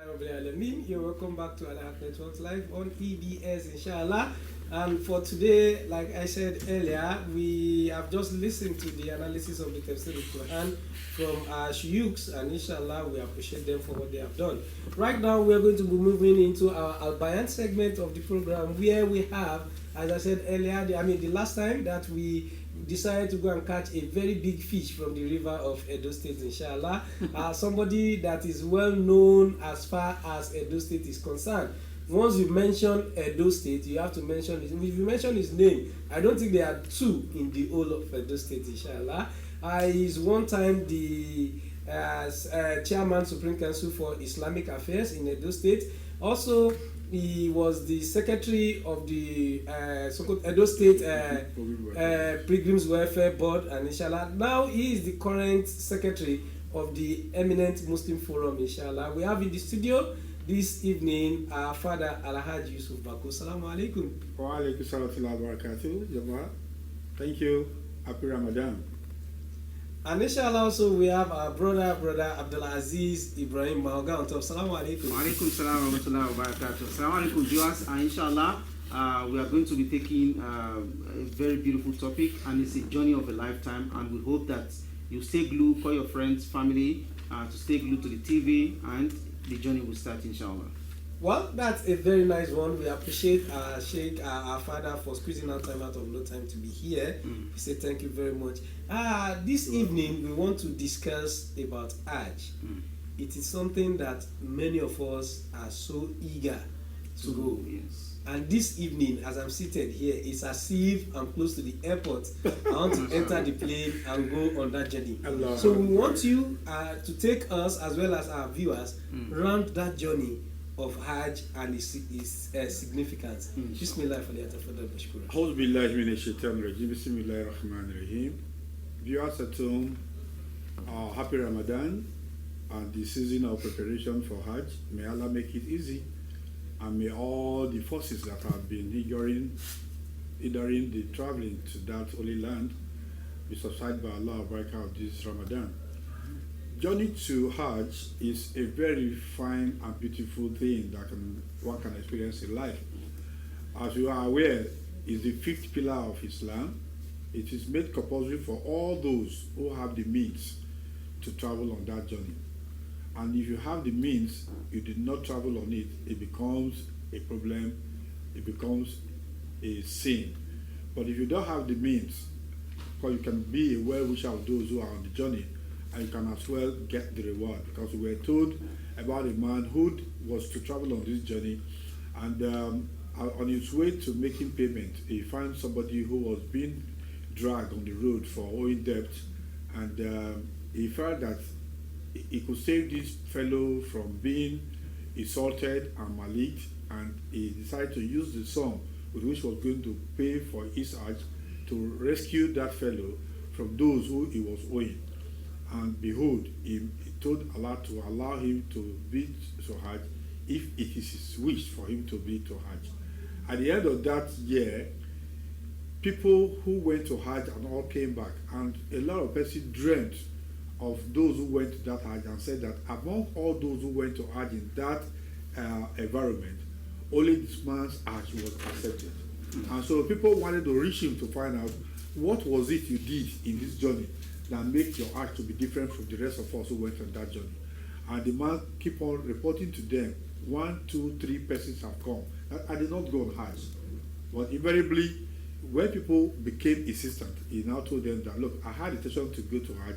You're welcome back to Al-haqq Network live on EBS, inshallah. And for today, like I said earlier, we have just listened to the analysis of the Tafsir al-Quran from our shuyukhs, and inshallah, we appreciate them for what they have done. Right now, we are going to be moving into our Al-Bayan segment of the program, where we have, as I said earlier, the last time that we decided to go and catch a very big fish from the river of Edo State, inshallah. Somebody that is well known as far as Edo State is concerned. Once you mention Edo State, you have to mention his name. If you mention his name, I don't think there are two in the whole of Edo State, inshallah. He is one time the chairman Supreme Council for Islamic Affairs in Edo State. Also, he was the secretary of the Edo State Pilgrims Welfare Board, and inshallah, now he is the current secretary of the Eminent Muslim Forum, inshallah. We have in the studio this evening our father Al-hajj Yusuf Bako. Assalamu alaikum. Wa alaikum salam wa barakatuh, Jama'a. Thank you. Happy Ramadan. And inshallah also we have our brother Abdulaziz Ibrahim Mahoga on top. Assalamu alaikum. Wa alaikum salam wa rahmatullahi wa barakatuh. Assalamu alaikum viewers, and inshallah we are going to be taking a very beautiful topic, and it's a journey of a lifetime, and we hope that you stay glued, call your friends, family to stay glued to the TV, and the journey will start, inshallah. Well, that's a very nice one. We appreciate Sheikh, our father, for squeezing out time out of no time to be here. We say thank you very much. This evening, we want to discuss about Hajj. It is something that many of us are so eager to go. Yes. And this evening, as I'm seated here, it's as if I'm close to the airport. I want to enter the plane and go on that journey. So we want you to take us, as well as our viewers, around that journey of Hajj and its significance. Bismillah faliyatafadal mashkura. A'udhu billahi minash shaitanir rajim. Bismillahir rahmanir rahim. Viewers at home, happy Ramadan and the season of preparation for Hajj. May Allah make it easy, and may all the forces that have been hindering the traveling to that holy land be subsided by Allah barakah of this Ramadan. Journey to Hajj is a very fine and beautiful thing that one can experience in life. As you are aware, it's the fifth pillar of Islam. It is made compulsory for all those who have the means to travel on that journey. And if you have the means, you did not travel on it, it becomes a problem, it becomes a sin. But if you don't have the means, because you can be a well-wisher of those who are on the journey, and you can as well get the reward, because we were told about a man who was to travel on this journey, and on his way to making payment, he found somebody who was being dragged on the road for owing debt, and he felt that he could save this fellow from being insulted and maligned, and he decided to use the sum with which he was going to pay for his Hajj to rescue that fellow from those who he was owing. And behold, he told Allah to allow him to be to Hajj if it is his wish for him to be to Hajj. At the end of that year, people who went to Hajj and all came back, and a lot of people dreamt of those who went to that Hajj and said that among all those who went to Hajj in that environment, only this man's Hajj was accepted. And so people wanted to reach him to find out what was it you did in this journey that make your Hajj to be different from the rest of us who went on that journey. And the man keep on reporting to them, 1, 2, 3 persons have come. I did not go on Hajj. But invariably, when people became insistent, he now told them that, look, I had intention to go to Hajj,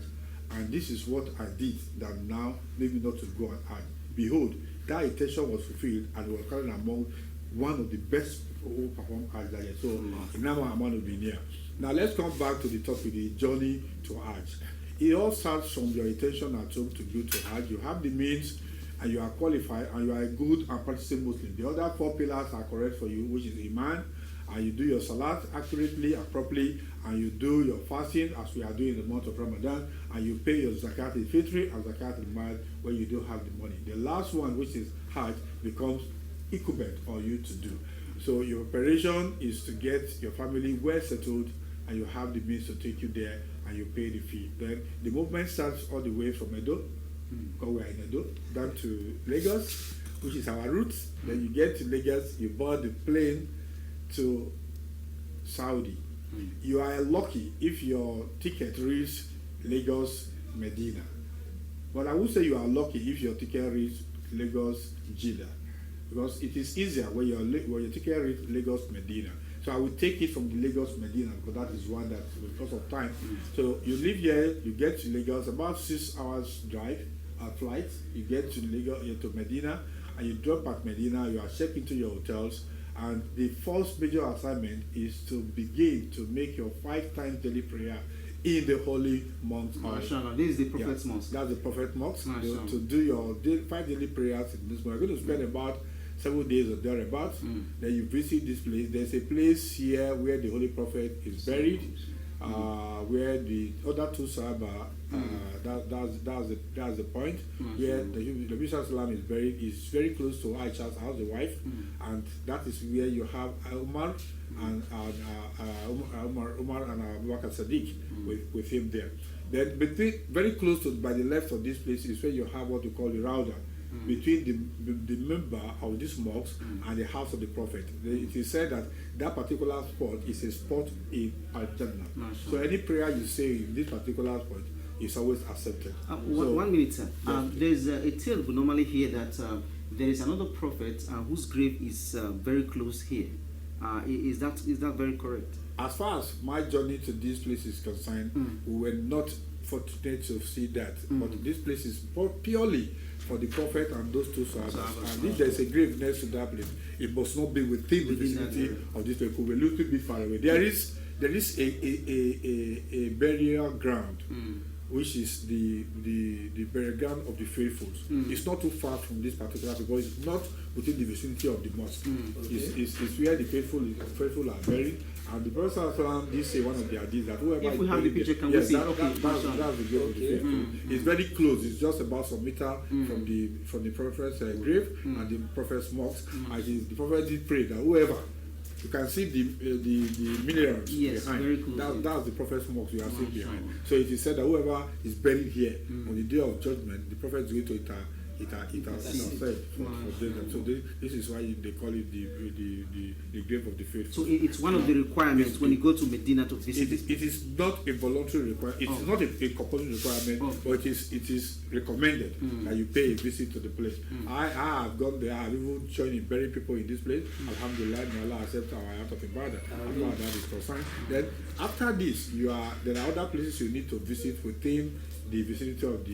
and this is what I did that now made me not to go on Hajj. Behold, that intention was fulfilled, and he was counted among one of the best people who performed Hajj that year. So, Imam Ahmad will be near. Now let's come back to the topic, the journey to Hajj. It all starts from your intention at home to go to Hajj. You have the means, and you are qualified, and you are a good and practicing Muslim. The other 4 pillars are correct for you, which is Iman, and you do your salat accurately and properly, and you do your fasting as we are doing in the month of Ramadan, and you pay your zakat al-fitri and zakat al-mal when you don't have the money. The last one, which is Hajj, becomes incumbent on you to do. So your operation is to get your family well settled, and you have the means to take you there, and you pay the fee. Then the movement starts all the way from Edo, because we are in Edo, down to Lagos, which is our route. Then you get to Lagos, you board the plane to Saudi. You are lucky if your ticket reaches Lagos, Medina. But I would say you are lucky if your ticket reaches Lagos, Jeddah, because it is easier when your ticket reaches Lagos, Medina. So I will take it from the Lagos, Medina, because that is one that, because of time. So you live here, you get to Lagos, about 6 hours drive, flight. You get to Lagos, to Medina, and you drop at Medina. You are checked into your hotels. And the first major assignment is to begin to make your 5 times daily prayer in the holy month. Mashallah. This is the Prophet's mosque. That's the Prophet mosque. To do your 5 daily prayers in this month. You're going to spend about 7 days or thereabouts. Then you visit this place. There's a place here where the Holy Prophet is buried, where the other 2 Sahaba, that's the point, where the Prophet is buried. Is very close to Aisha's house, the wife, and that is where you have Umar and Umar and Abu Bakr Sadiq with him there. Then very close to, by the left of this place, is where you have what we call the Rauda, between the member of this mosque and the house of the Prophet. It is said that that particular spot is a spot in Al-Jannah. So any prayer you say in this particular spot is always accepted. 1 minute, sir. There's a tale we normally hear that there is another prophet whose grave is very close here. Is that very correct? As far as my journey to this place is concerned, we were not fortunate to see that. But this place is purely for the Prophet and those 2 Sahabas. And if there is a grave next to that place, it must not be within the vicinity of this place. We're a little bit far away. There is a burial ground, which is the burial ground of the faithful. It's not too far from this particular, because it's not within the vicinity of the mosque. It's where the faithful are buried. And the Prophet did say one of the hadiths that whoever if we have the picture, can we see? That's the grave of the faithful. It's very close. It's just about some meter from the Prophet's grave and the Prophet's mosque. And the Prophet did pray that whoever, you can see the minerals behind. Very close. That's the Prophet's mosque you are seeing behind. So it is said that whoever is buried here on the day of judgment, the Prophet is going to intercede for them. So this is why they call it the grave of the faithful. So it's one of the requirements when you go to Medina to visit. It is not a voluntary requirement. It is not a compulsory requirement, but it is recommended that you pay a visit to the place. I have gone there. I have even joined burying people in this place. Alhamdulillah, may Allah accept our act of ibadah. That is concerned. Then after this, there are other places you need to visit within the vicinity of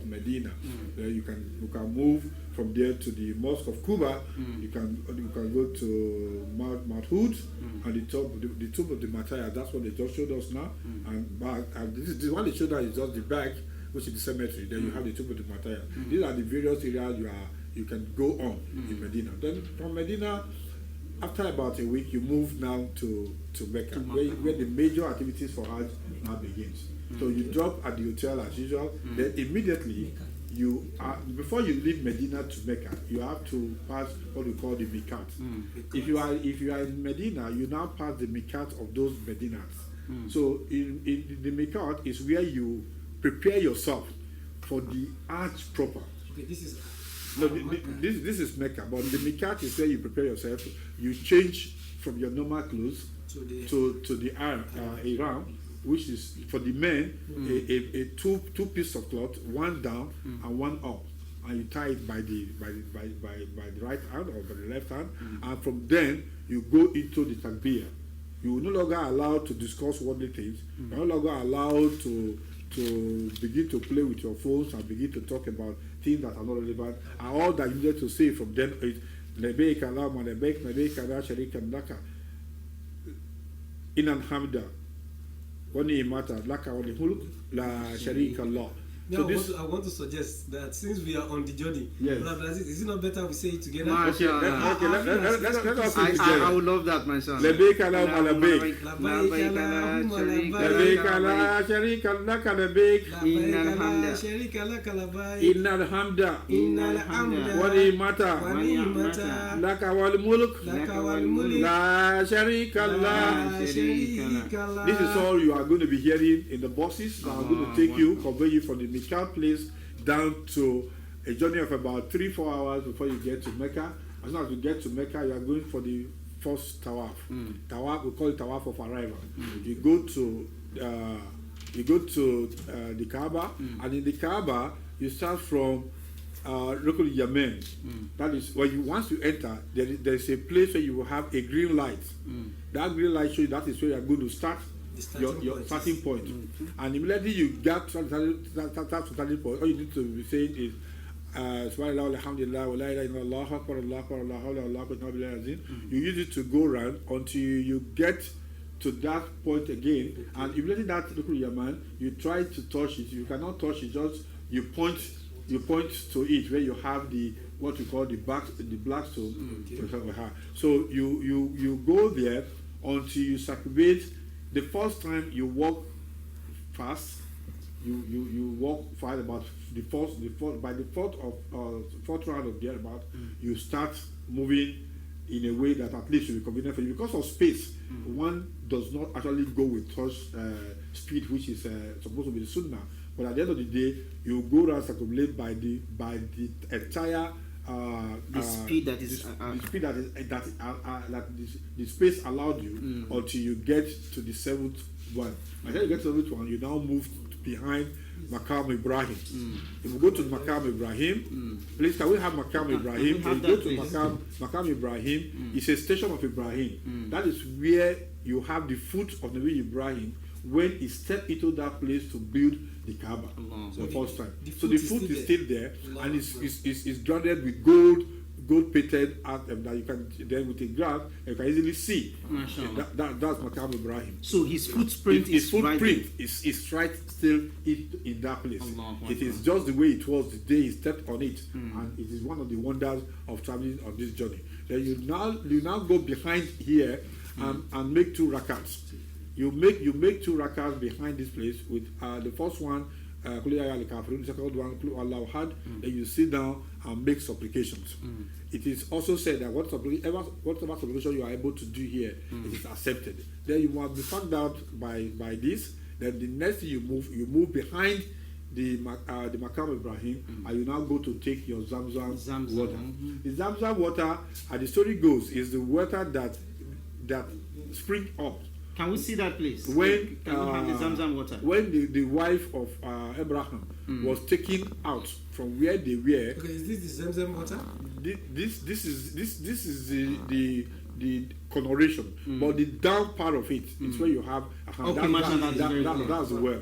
Medina. You can move from there to the Mosque of Kuba. You can go to Mount Hood and the tomb of the Matthias. That's what they just showed us now. And back, and this one they showed us is just the back, which is the cemetery. Then you have the tomb of the Matthias. These are the various areas you can go on in Medina. Then from Medina, after about a week, you move now to Mecca, where the major activities for Hajj now begins. So you drop at the hotel as usual. Then immediately before you leave Medina to Mecca, you have to pass what we call the Mikat. If you are in Medina, you now pass the Mikat of those Medinas. So in the Mikat is where you prepare yourself for the Hajj proper. Okay, this is this is Mecca, but the Mikat is where you prepare yourself. You change from your normal clothes to the Ihram, which is for the men a two pieces of cloth, one down and one up, and you tie it by the right hand or by the left hand, and from then you go into the takbir. You are no longer allowed to discuss worldly things. You are no longer allowed to begin to play with your phones and begin to talk about things that are not relevant. And all that you need to say from then is Labbaik Allahumma labbaik labbaik la sharika laka inal hamda wa ni'mata laka wal mulk la sharika Allah. Now, I want to suggest that since we are on the journey, is it not better we say it together? Okay, let us say it together. I would love that, mashallah. Labbaik Allahumma labbaik. Labbaik la sharika laka labbaik. Innal hamda wa ni'mata laka wal mulk la sharika Allah. This is all you are going to be hearing in the buses that are going to take you, convey you from the Mikat place down to a journey of about 3-4 hours before you get to Mecca. As soon as you get to Mecca, you are going for the first tawaf. Tawaf, we call it tawaf of arrival. You go to the Kaaba, and in the Kaaba you start from local Yemen. That is once you enter, there is a place where you will have a green light. That green light shows you that is where you are going to start your starting point. And immediately you get to the starting point, all you need to be saying is Subhanallah, alhamdulillah, wa la ilaha illallah, Allahu akbar, Allahu akbar, la hawla wa la quwwata illa billah. You use it to go around until you get to that point again, and immediately that local Yaman, you try to touch it. You cannot touch it, just you point to it where you have the what we call the black stone. So you go there until you circumvent. The first time you walk fast, you walk fast about by the fourth round of thereabout, you start moving in a way that at least will be convenient for you. Because of space, one does not actually go with touch speed, which is supposed to be the sunnah. But at the end of the day, you go around circumambulate by the entire speed that the space allowed you until you get to the seventh one. By the time you get to the seventh one, you now move behind Maqam Ibrahim. If we go to Maqam Ibrahim, please can we have Maqam Ibrahim? If you go to Maqam Ibrahim, it's a station of Ibrahim. That is where you have the foot of the way Ibrahim when he stepped into that place to build the Kaaba the first time. So the foot is still there, and it's grounded with gold painted art that you can then with a graph you can easily see. That's Maqam Ibrahim. So his footprint is right still in that place. It is just the way it was the day he stepped on it, and it is one of the wonders of traveling on this journey. Then you now go behind here and make 2 rakats. You make 2 rakats behind this place with the first one, the second one, Allah had. Then you sit down and make supplications. It is also said that whatever supplication you are able to do here, it is accepted. Then you must be found out by this. Then the next thing you move behind the Maqam Ibrahim, and you now go to take your Zamzam water. The Zamzam water, as the story goes, is the water that spring up. Can we see that place? When we have the Zamzam water? When the wife of Abraham was taken out from where they were. Okay, is this the Zamzam water? This is the coloration, but the down part of it is where you have. That's the well.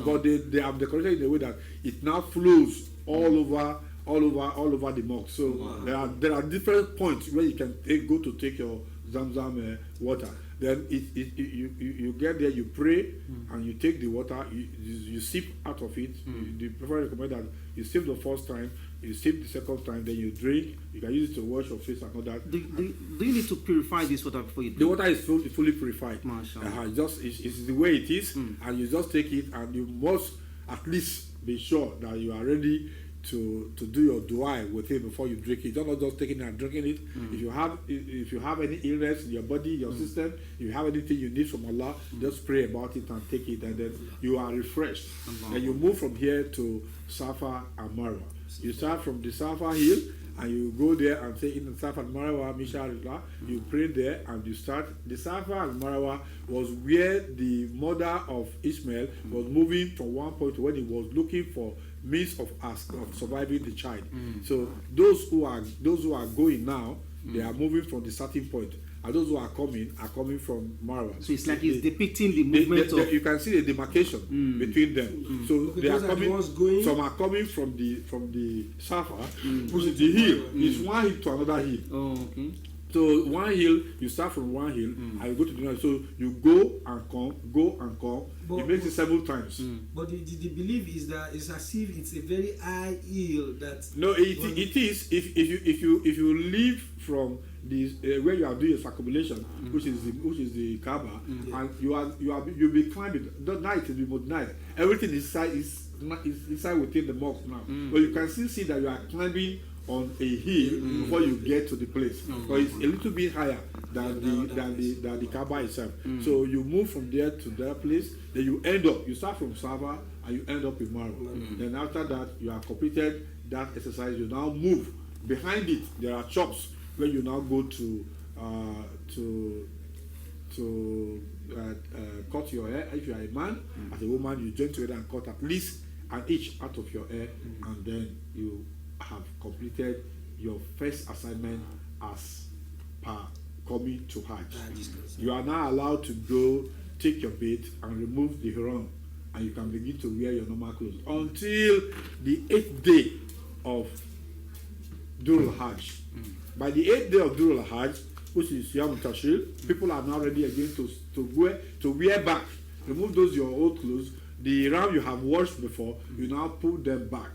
But they have decorated in a way that it now flows all over the mosque. So there are different points where you can go to take your Zamzam water. Then you get there, you pray, and you take the water, you sip out of it. The Prophet recommend that you sip the first time, you sip the second time, then you drink. You can use it to wash your face and all that. Do you need to purify this water before you drink? The water is fully purified. MashaAllah. It's the way it is, and you just take it, and you must at least be sure that you are ready to do your dua with it before you drink it. Don't just taking it and drinking it. If you have any illness in your body, your system, if you have anything you need from Allah, just pray about it and take it, and then you are refreshed. And you move from here to Safa and Marwa. You start from the Safa hill and you go there and say in the Safa and Marwa, Mishallah, you pray there and you start. The Safa and Marwa was where the mother of Ishmael was moving from one point to when he was looking for means of surviving the child. So those who are going now, they are moving from the starting point, and those who are coming from Marwa. So it's like it's depicting the movement of. You can see the demarcation between them. So they are coming. Some are coming from the Safa, which is the hill. It's one hill to another hill. Oh, okay. So one hill, you start from one hill and you go to the other. So you go and come. It makes it several times. But the belief is that it's as if it's a very high hill that. No, it is. If you leave from this where you are doing a circumambulation, which is the Kaaba, and you'll be climbing. The night will be midnight. Everything inside is inside within the mosque now. But you can still see that you are climbing on a hill before you get to the place. But it's a little bit higher than the Kaaba itself. So you move from there to that place, then you start from Safa and you end up in Marwa. Then after that you have completed that exercise, you now move. Behind it, there are shops where you now go to cut your hair. If you are a man, as a woman, you join together and cut at least an inch out of your hair, and then you have completed your first assignment as per coming to Hajj. You are now allowed to go take your bath and remove the ihram, and you can begin to wear your normal clothes until the 8th day of Dhul Hajj. By the 8th day of Dhul Hajj, which is Yom Tashriq, people are now ready again to wear back. Remove those your old clothes. The ihram you have washed before, you now put them back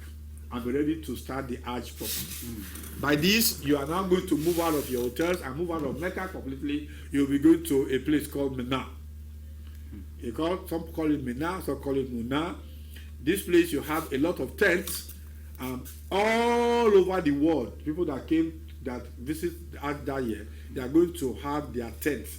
and be ready to start the Hajj properly. By this, you are now going to move out of your hotels and move out of Mecca completely. You'll be going to a place called Mina. Some call it Mina, some call it Muna. This place, you have a lot of tents all over the world. People that visit Hajj that year, they are going to have their tents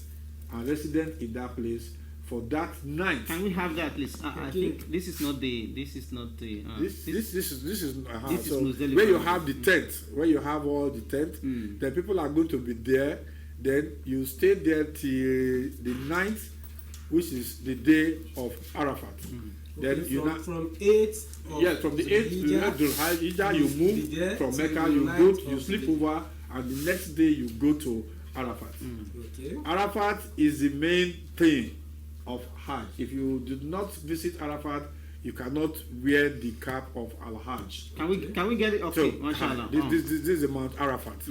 and resident in that place for that night. Can we have that list? I think this is not the. This is Muzdalifa. Where you have the tent, where you have all the tent, then people are going to be there. Then you stay there till the 9th, which is the day of Arafat. Then from 8. Yes, from the 8th to the 9th, you move from Mecca, you sleep over, and the next day you go to Arafat. Arafat is the main thing of Hajj. If you do not visit Arafat, you cannot wear the cap of Al-haqq. Can we get it? Okay, so, mashallah. This is the Mount Arafat.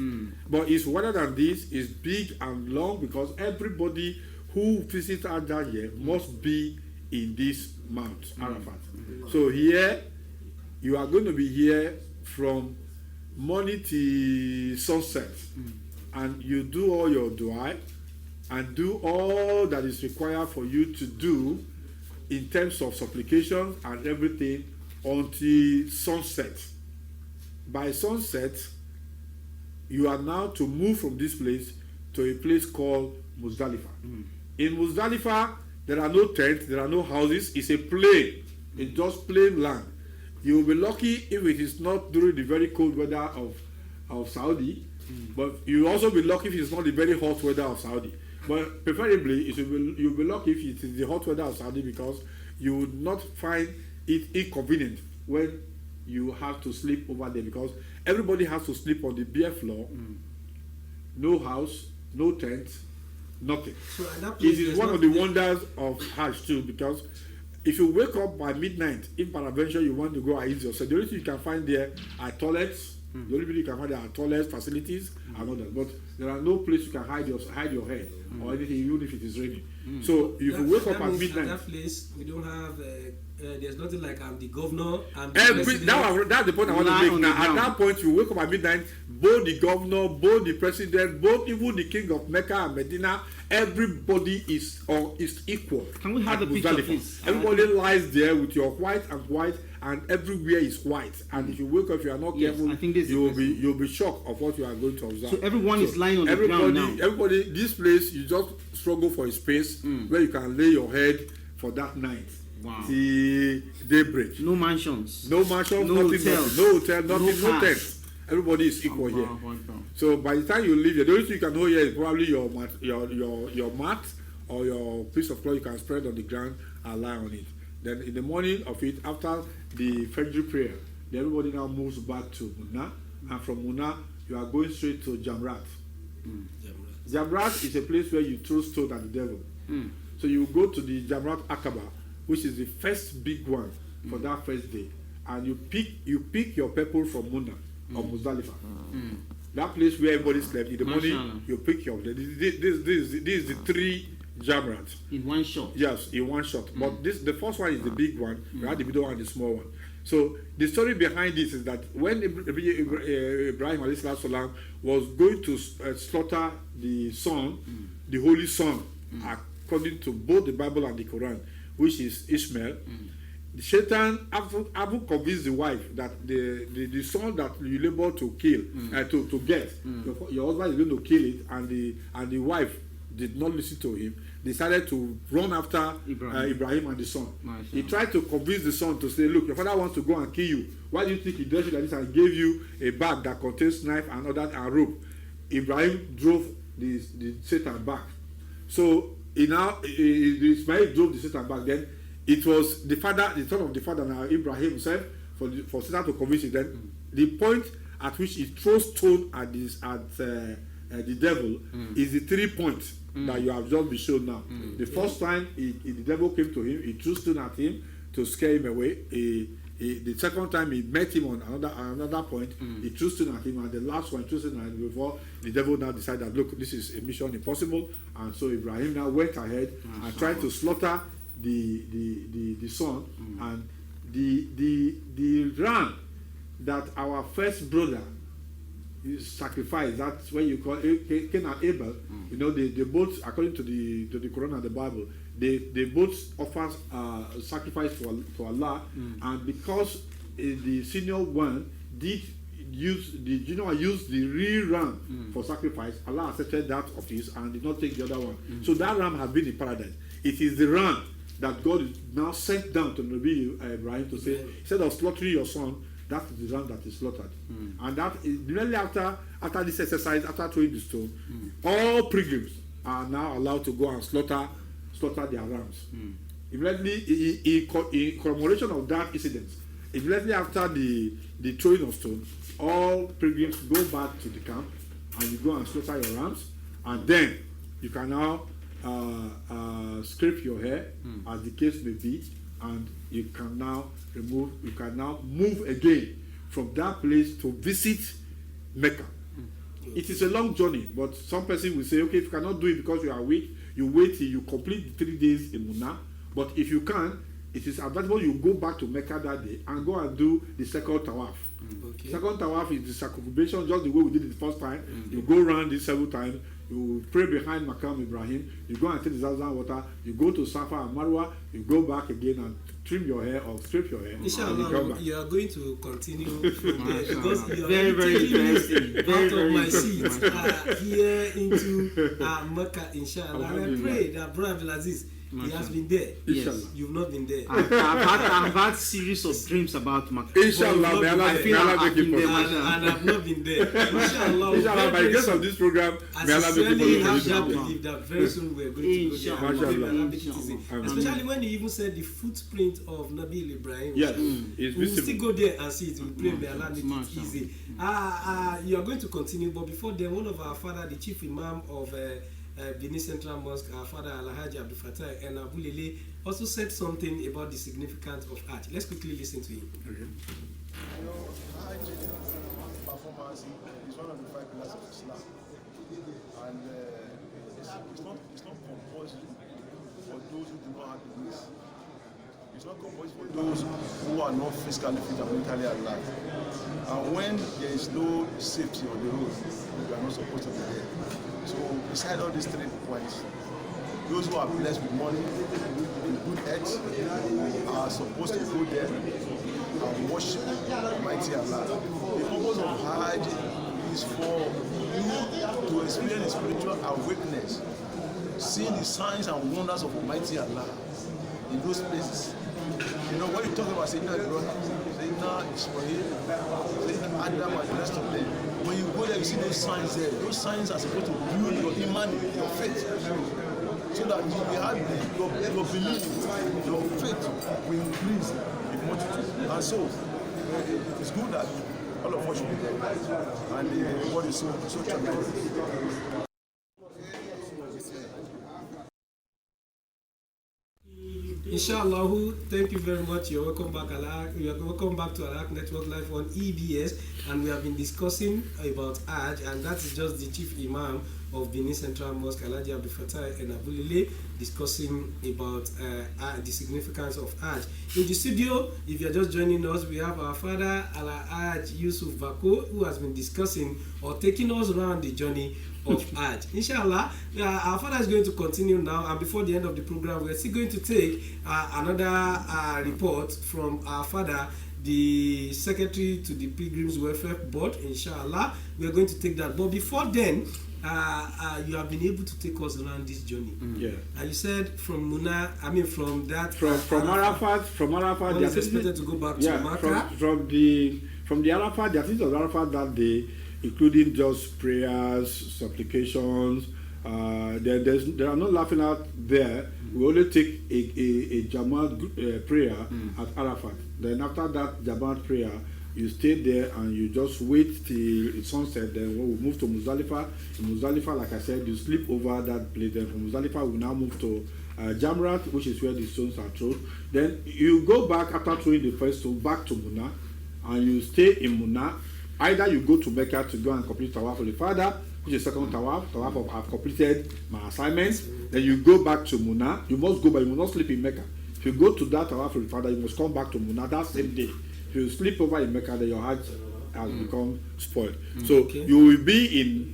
But it's wider than this, it's big and long, because everybody who visits Hajj that year must be in this Mount Arafat. So here, you are going to be here from morning till sunset, and you do all your dua and do all that is required for you to do in terms of supplication and everything until sunset. By sunset, you are now to move from this place to a place called Muzdalifa. In Muzdalifa, there are no tents, there are no houses. It's a plain. It's just plain land. You will be lucky if it is not during the very cold weather of Saudi, but you will also be lucky if it's not the very hot weather of Saudi. But preferably, you'll be lucky if it is the hot weather of Saudi, because you would not find it inconvenient when you have to sleep over there, because everybody has to sleep on the bare floor, no house, no tent, nothing. So it is one of the wonders of Hajj too, because if you wake up by midnight, if peradventure you want to go and eat yourself, the only thing you can find there are toilets. The only thing you can find there are toilets, facilities, and all that. But there are no place you can hide your head or anything, even if it is raining. So if you wake up at midnight, at that place we don't have. There's nothing like I'm the governor. That's the point I want to make. Now, at that point, you wake up at midnight. Both the governor, both the president, both even the king of Mecca and Medina, everybody is equal. Can we have a picture, please? Everybody lies there with your white, and everywhere is white. And if you wake up, if you are not careful, I think you'll be shocked of what you are going to observe. So everyone is lying on the ground now. Everybody, this place, you just struggle for a space where you can lay your head for that night. Wow. Till daybreak. No mansions. No mansions, no nothing, hotels. no hotel, nothing, no tent. Everybody is equal here. So by the time you leave here, the only thing you can hold here is probably your mat or your piece of cloth you can spread on the ground and lie on it. Then in the morning of it, after the Fajr prayer, then everybody now moves back to Muna, and from Muna you are going straight to Jamrat. Jamrat is a place where you throw stone at the devil. So you go to the Jamrat Aqaba, which is the first big one for that first day, and you pick your people from Muna or Muzdalifa. That place where everybody slept. In the morning, you pick your. This is the 3 Jamrat. In one shot. Yes, in one shot. But the first one is the big one. We had the middle one and the small one. So the story behind this is that when Ibrahim alayhi was going to slaughter the son, the holy son, according to both the Bible and the Quran, which is Ishmael, the Satan haven't convinced the wife that the son that you labor to kill, to get, your husband is going to kill it, and the wife did not listen to him, decided to run after Ibrahim and the son. He tried to convince the son to say, look, your father wants to go and kill you. Why do you think he does it like this and gave you a bag that contains knife and other and rope? Ibrahim drove the Satan back. So Ismail drove the Satan back. Then it was the son of the father, now Ibrahim himself, for Satan to convince him. Then the point at which he throws stone at the devil is the 3 points that you have just been shown now. The first time the devil came to him, he threw stone at him to scare him away. The second time he met him on another point, he threw stone at him, and the last one he threw stone at him before the devil now decided that, look, this is a mission impossible, and so Ibrahim now went ahead and tried to slaughter the son, and the ram that our first brother sacrificed, that's when you call Cain and Abel. You know, they both, according to the Quran and the Bible, they both offer sacrifice to Allah, and because the senior one did use the real ram for sacrifice, Allah accepted that of his and did not take the other one. So that ram has been in paradise. It is the ram that God is now sent down to Nabi Ibrahim to say, instead of slaughtering your son, that is the ram that is slaughtered. And that is immediately after this exercise, after throwing the stone, all pilgrims are now allowed to go and slaughter their rams. Immediately, in commemoration of that incident, immediately after the throwing of stone, all pilgrims go back to the camp and you go and slaughter your rams, and then you can now scrape your hair, as the case may be, and you can now move again from that place to visit Mecca. It is a long journey, but some person will say, okay, if you cannot do it because you are weak, you wait till you complete the 3 days in Muna. But if you can, it is advisable you go back to Mecca that day and go and do the second tawaf. Second tawaf is the circumambulation, just the way we did it the first time. You go around this several times, you pray behind Maqam Ibrahim, you go and take the Zamzam water, you go to Safa and Marwa, you go back again and trim your hair or scrape your hair. Inshallah, you are going to continue from there because you are very interesting. Out of my seat here into Mecca, inshallah. And I pray that Brother Abdulaziz, he has been there. Yes. You've not been there. I've had series of dreams about Mecca. Inshallah, may Allah make it possible. And I've not been there. Inshallah, by the grace of this program, may Allah make it have possible. that belief that very soon we're going to go there. Inshallah. Allah make it easy. Especially when you even said the footprint of Nabi Ibrahim. Yes, we it's will still visible. go there and see it. We pray, may Allah make it easy. You are going to continue, but before then, one of our father, the chief imam of Benin Central Mosque, our father Al-haqq Abdul Fattah and Abu Lele, also said something about the significance of Hajj. Let's quickly listen to him. You know, Hajj performance is one of the 5 pillars of Islam, and it's not compulsory for those who do not have the means. It's not compulsory for those who are not physically fit and mentally alive. And when there is no safety on the road, you are not supposed to be there. So beside all these 3 points, those who are blessed with money, in good health, are supposed to go there and worship Almighty Allah. The purpose of Hajj is for you to experience spiritual awakeness, seeing the signs and wonders of Almighty Allah in those places. You know, when you talk about Sayyidina Ibrahim, Sayyidina Ismail, Sayyidina Adam and the rest of them, when you go there, you see those signs there. Those signs are supposed to build your iman, your faith, so that you will have your belief, your faith will increase in multitude. And so, it is good that all of us should be there. And the reward is so tremendous. Inshallah, thank you very much. You're welcome back. You're welcome back to Al-haqq Network Live on EBS, and we have been discussing about Hajj, and that is just the chief imam of Benin Central Mosque, Alhaji Abdul Fattah and Abu Lele, discussing about the significance of Hajj. In the studio, if you're just joining us, we have our father Alhaji Yusuf Bako, who has been discussing or taking us around the journey of Hajj. Inshallah, our father is going to continue now, and before the end of the program, we're still going to take another report from our father, the secretary to the Pilgrims Welfare Board, inshallah. We are going to take that. But before then, you have been able to take us around this journey. Yeah. And you said from Muna, from that... From Arafat, one is expected to go back to Makkah. From the Arafat, the activities of Arafat that day, including just prayers, supplications. There are no laughing out there. We only take a Jamaat prayer at Arafat. Then after that Jamaat prayer, you stay there and you just wait till sunset. Then when we move to Muzdalifa, in Muzdalifa, like I said, you sleep over that place. Then from Muzdalifa, we now move to Jamrat, which is where the stones are thrown. Then you go back after throwing the first stone back to Muna, and you stay in Muna. Either you go to Mecca to go and complete Tawaf of the Father, which is second Tawaf of I've completed my assignments. Then you go back to Muna. You must go, but you must not sleep in Mecca. If you go to that Tawaf of the Father, you must come back to Muna that same day. If you sleep over in Mecca, then your Hajj has become spoiled. So you will be in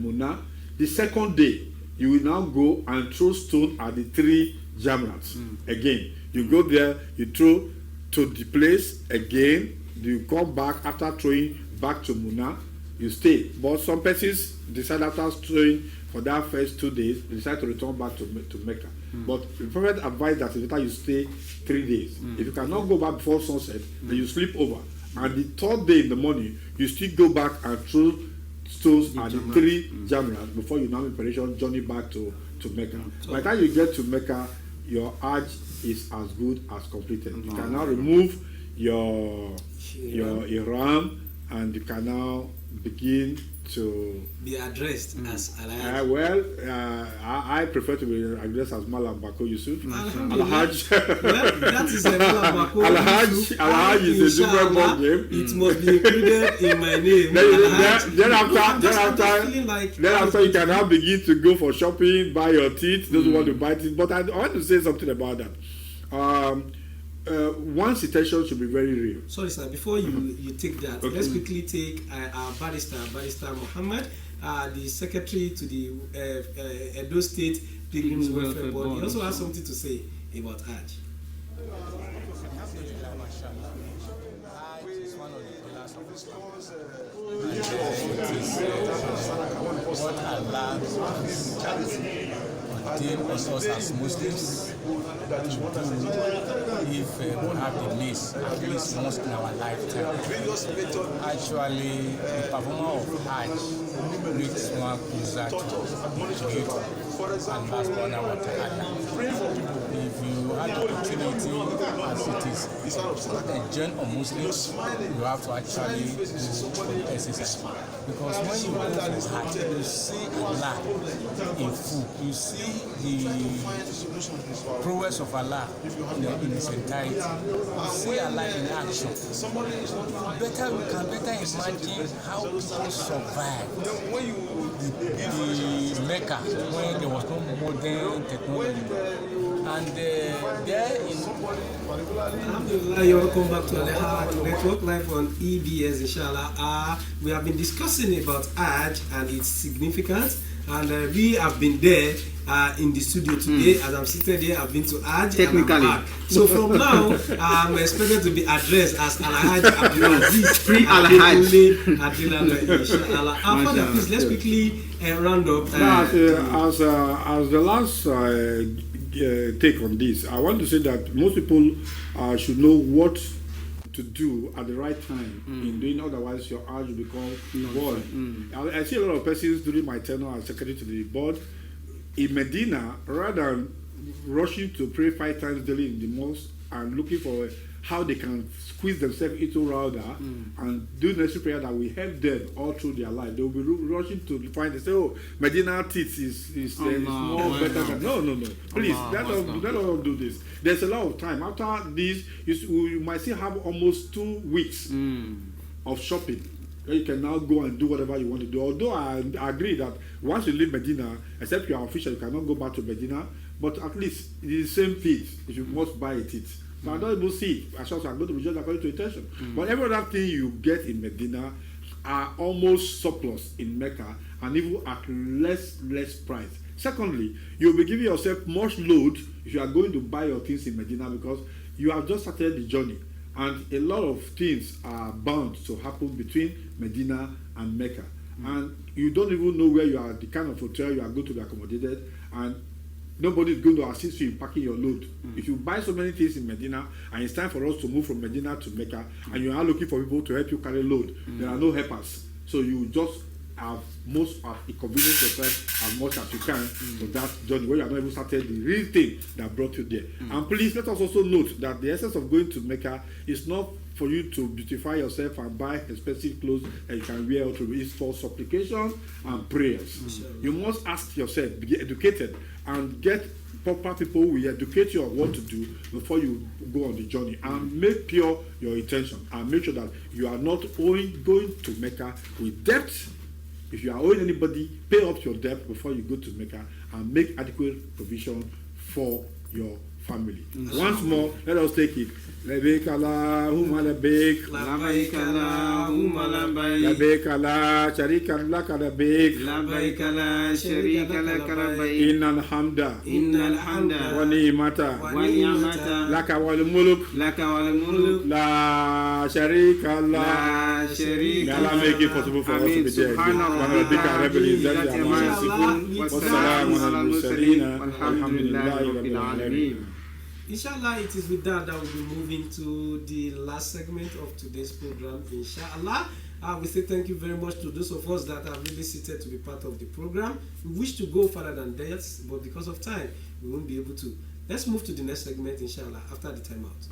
Muna. The second day, you will now go and throw stone at the 3 Jamrats. Again, you go there, you throw to the place again. You come back after throwing back to Muna. You stay. But some persons decide after throwing for that first 2 days, they decide to return back to Mecca. But the Prophet advised that it's better you stay 3 days. If you cannot go back before sunset, then you sleep over. And the 3rd day in the morning, you still go back and throw stones at the 3 Jamrats before you now in preparation journey back to Mecca. By the time you get to Mecca, your Hajj is as good as completed. You can now remove your Ihram, and you can now begin to be addressed as I prefer to be addressed as Malam Bako Yusuf. Al-haqq. Well, that is a Malam Bako. Al-haqq is a different ball game. It must be included in my name. Then after you can now begin to go for shopping, buy your teeth. Those who want to buy teeth. But I want to say something about that. One's intention should be very real. Sorry, sir. Before you take that, let's quickly take our barrister Muhammad, the secretary to the Edo State Pilgrims Welfare Board. He also has something to say about Hajj. What Allah ordained us as Muslims to do if we have the means, at least once in our lifetime. Actually, the performance of Hajj makes one closer to Allah subhanahu wa ta'ala. If you have the opportunity, as it is a join of Muslims, you have to actually do exercise. Because when you go for Hajj, you see Allah in full. You see the prowess of Allah in its entirety. You see Allah in action. We can better imagine how people survived the Mecca when there was no modern technology. And there in Alhamdulillah, you're welcome back to Al-haqq Network live on EBS, inshallah. We have been discussing about Hajj and its significance, and we have been there in the studio today. As I'm seated here, I've been to Hajj. Technically. So from now, I'm expected to be addressed as Al-hajj Abdulaziz. Free Al-hajj. Inshallah. Father, please, let's quickly round up. As the last take on this, I want to say that most people should know what to do at the right time in doing, otherwise your Hajj will become void. I see a lot of persons during my tenure as secretary to the board in Medina, rather than rushing to pray 5 times daily in the mosque and looking for how they can squeeze themselves into Rauda and do necessary prayer that will help them all through their life. They will be rushing to find, they say, oh, Medina teeth is more better than... No. Please, let us do this. There's a lot of time. After this, you might still have almost 2 weeks of shopping. You can now go and do whatever you want to do. Although I agree that once you leave Medina, except you are official, you cannot go back to Medina. But at least it is the same teeth. You must buy a teeth. So I don't even see it. As well as I'm going to be judged according to intention. But every other thing you get in Medina are almost surplus in Mecca, and even at less price. Secondly, you'll be giving yourself much load if you are going to buy your things in Medina, because you have just started the journey. And a lot of things are bound to happen between Medina and Mecca. And you don't even know where you are, the kind of hotel you are going to be accommodated, and nobody is going to assist you in packing your load. If you buy so many things in Medina, and it's time for us to move from Medina to Mecca, and you are looking for people to help you carry load, there are no helpers. So you just have inconvenience yourself as much as you can for that journey where you are not even started the real thing that brought you there. And please let us also note that the essence of going to Mecca is not for you to beautify yourself and buy expensive clothes that you can wear out. It's for supplication and prayers. You must ask yourself, be educated, and get proper people who will educate you on what to do before you go on the journey, and make pure your intention, and make sure that you are not going to Mecca with debt. If you are owing anybody, pay off your debt before you go to Mecca, and make adequate provision for your family. Once more, let us take it. Labbaik Allahumma labbaik. Labbaik Allahumma labbaik. Labbaik la sharika laka labbaik. Labbaik la sharika laka labbaik. Innal hamda. Innal hamda. Wa ni'mata. Wa ni'mata. Laka wal mulk. Laka wal mulk. La sharika la. La sharika. May Allah make it possible for us to be there. Subhanallah. Wassalamu ala al-mursalin. Alhamdulillahi rabbil alamin. Inshallah, it is with that we'll be moving to the last segment of today's program. Inshallah, we say thank you very much to those of us that are really seated to be part of the program. We wish to go further than this, but because of time, we won't be able to. Let's move to the next segment, inshallah, after the timeout.